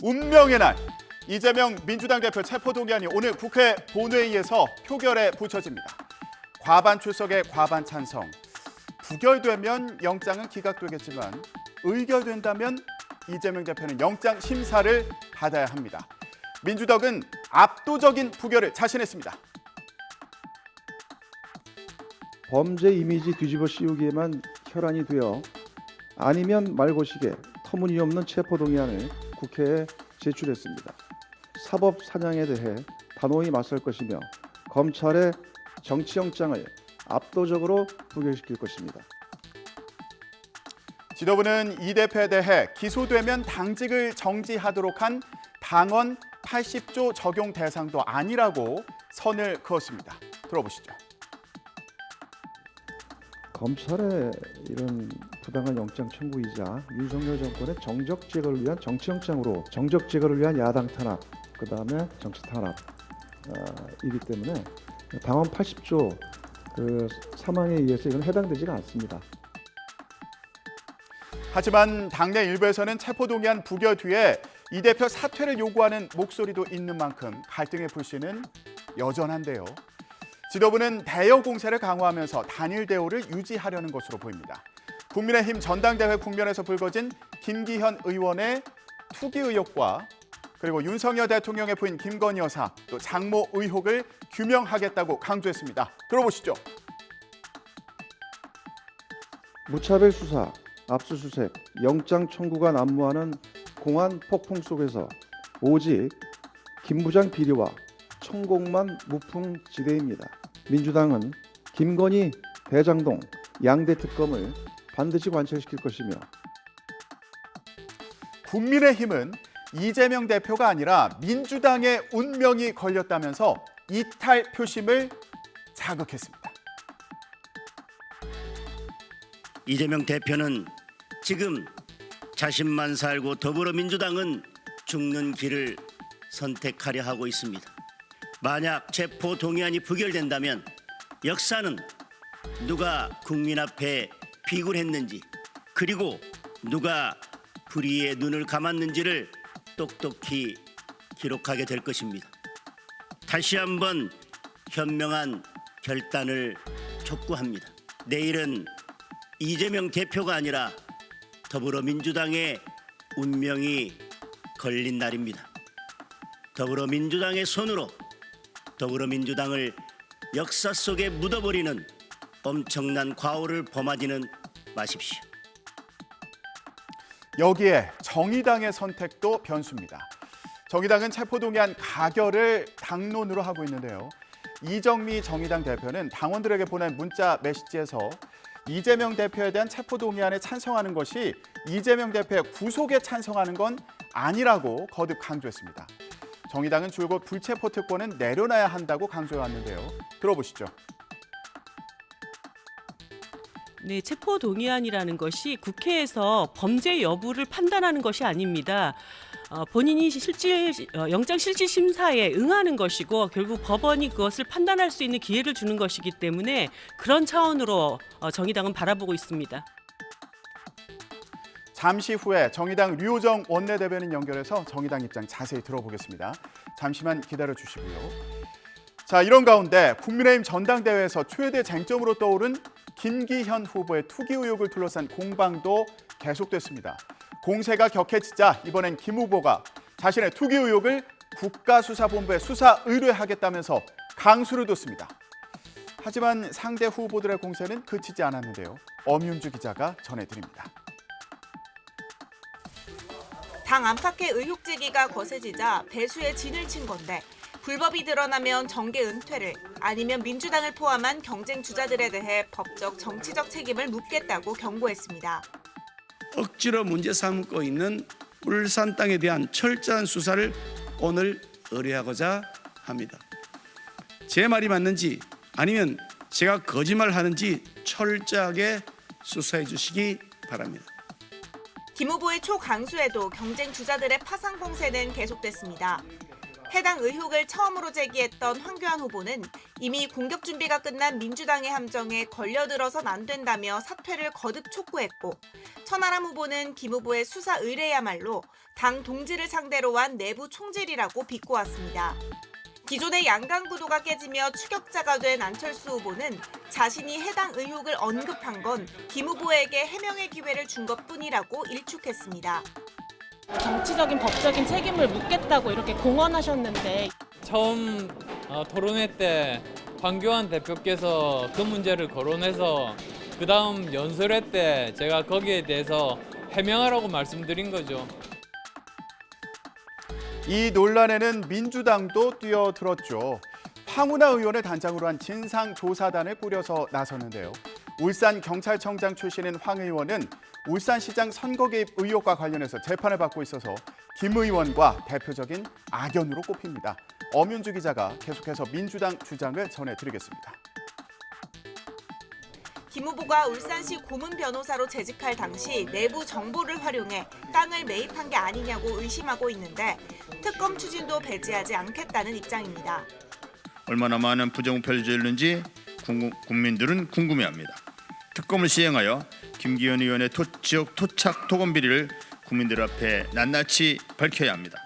운명의 날, 이재명 민주당 대표 체포동의안이 오늘 국회 본회의에서 표결에 붙여집니다. 과반 출석에 과반 찬성. 부결되면 영장은 기각되겠지만 의결된다면 이재명 대표는 영장 심사를 받아야 합니다. 민주당은 압도적인 부결을 자신했습니다. 범죄 이미지 뒤집어 씌우기에만 혈안이 되어 아니면 말고식에 터무니없는 체포동의안을 국회에 제출했습니다. 사법 사냥에 대해 단호히 맞설 것이며 검찰의 정치영장을 압도적으로 부결시킬 것입니다. 지도부는 이 대표에 대해 기소되면 당직을 정지하도록 한 당원 80조 적용 대상도 아니라고 선을 그었습니다. 들어보시죠. 검찰의 이런 부당한 영장 청구이자 윤석열 정권의 정적 제거를 위한 정치영장으로 정적 제거를 위한 야당 탄압, 그다음에 정치 탄압이기 때문에 당원 80조 그 사망에 의해서 이건 해당되지가 않습니다. 하지만 당내 일부에서는 체포동의안 부결 뒤에 이 대표 사퇴를 요구하는 목소리도 있는 만큼 갈등의 불씨는 여전한데요. 지도부는 대여 공세를 강화하면서 단일 대우를 유지하려는 것으로 보입니다. 국민의힘 전당대회 국면에서 불거진 김기현 의원의 투기 의혹과 그리고 윤석열 대통령의 부인 김건희 여사 또 장모 의혹을 규명하겠다고 강조했습니다. 들어보시죠. 무차별 수사, 압수수색, 영장 청구가 난무하는 공안 폭풍 속에서 오직 김 부장 비리와 천공만 무풍지대입니다. 민주당은 김건희, 대장동, 양대 특검을 반드시 관철시킬 것이며 국민의힘은 이재명 대표가 아니라 민주당의 운명이 걸렸다면서 이탈 표심을 자극했습니다. 이재명 대표는 지금 자신만 살고 더불어민주당은 죽는 길을 선택하려 하고 있습니다. 만약 체포 동의안이 부결된다면 역사는 누가 국민 앞에 비굴했는지 그리고 누가 불의의 눈을 감았는지를 똑똑히 기록하게 될 것입니다. 다시 한번 현명한 결단을 촉구합니다. 내일은 이재명 대표가 아니라 더불어민주당의 운명이 걸린 날입니다. 더불어민주당의 손으로 더불어민주당을 역사 속에 묻어버리는 엄청난 과오를 범하지는 마십시오. 여기에 정의당의 선택도 변수입니다. 정의당은 체포동의안 가결을 당론으로 하고 있는데요. 이정미 정의당 대표는 당원들에게 보낸 문자 메시지에서 이재명 대표에 대한 체포동의안에 찬성하는 것이 이재명 대표의 구속에 찬성하는 건 아니라고 거듭 강조했습니다. 정의당은 줄곧 불체포 특권은 내려놔야 한다고 강조해왔는데요. 들어보시죠. 네, 체포 동의안이라는 것이 국회에서 범죄 여부를 판단하는 것이 아닙니다. 본인이 영장 실질 심사에 응하는 것이고 결국 법원이 그것을 판단할 수 있는 기회를 주는 것이기 때문에 그런 차원으로 정의당은 바라보고 있습니다. 잠시 후에 정의당 류호정 원내대변인 연결해서 정의당 입장 자세히 들어보겠습니다. 잠시만 기다려 주시고요. 자, 이런 가운데 국민의힘 전당대회에서 최대 쟁점으로 떠오른 김기현 후보의 투기 의혹을 둘러싼 공방도 계속됐습니다. 공세가 격해지자 이번엔 김 후보가 자신의 투기 의혹을 국가수사본부에 수사 의뢰하겠다면서 강수를 뒀습니다. 하지만 상대 후보들의 공세는 그치지 않았는데요. 엄윤주 기자가 전해드립니다. 당 안팎의 의혹 제기가 거세지자 배수의 진을 친 건데 불법이 드러나면 정계 은퇴를 아니면 민주당을 포함한 경쟁 주자들에 대해 법적 정치적 책임을 묻겠다고 경고했습니다. 억지로 문제 삼고 있는 울산 땅에 대한 철저한 수사를 오늘 의뢰하고자 합니다. 제 말이 맞는지 아니면 제가 거짓말하는지 철저하게 수사해 주시기 바랍니다. 김 후보의 초강수에도 경쟁 주자들의 파상 공세는 계속됐습니다. 해당 의혹을 처음으로 제기했던 황교안 후보는 이미 공격 준비가 끝난 민주당의 함정에 걸려들어선 안 된다며 사퇴를 거듭 촉구했고, 천하람 후보는 김 후보의 수사 의뢰야말로 당 동지를 상대로 한 내부 총질이라고 비꼬았습니다. 기존의 양강 구도가 깨지며 추격자가 된 안철수 후보는 자신이 해당 의혹을 언급한 건 김 후보에게 해명의 기회를 준 것뿐이라고 일축했습니다. 정치적인 법적인 책임을 묻겠다고 이렇게 공언하셨는데 처음 토론회 때 황교안 대표께서 그 문제를 거론해서 그 다음 연설회 때 제가 거기에 대해서 해명하라고 말씀드린 거죠. 이 논란에는 민주당도 뛰어들었죠. 황운하 의원을 단장으로 한 진상조사단을 꾸려서 나섰는데요. 울산 경찰청장 출신인 황 의원은 울산시장 선거 개입 의혹과 관련해서 재판을 받고 있어서 김 의원과 대표적인 악연으로 꼽힙니다. 엄윤주 기자가 계속해서 민주당 주장을 전해드리겠습니다. 김 후보가 울산시 고문 변호사로 재직할 당시 내부 정보를 활용해 땅을 매입한 게 아니냐고 의심하고 있는데 특검 추진도 배제하지 않겠다는 입장입니다. 얼마나 많은 부정부패를 저질렀는지 국민들은 궁금해합니다. 특검을 시행하여 김기현 의원의 지역 토착 토건 비리를 국민들 앞에 낱낱이 밝혀야 합니다.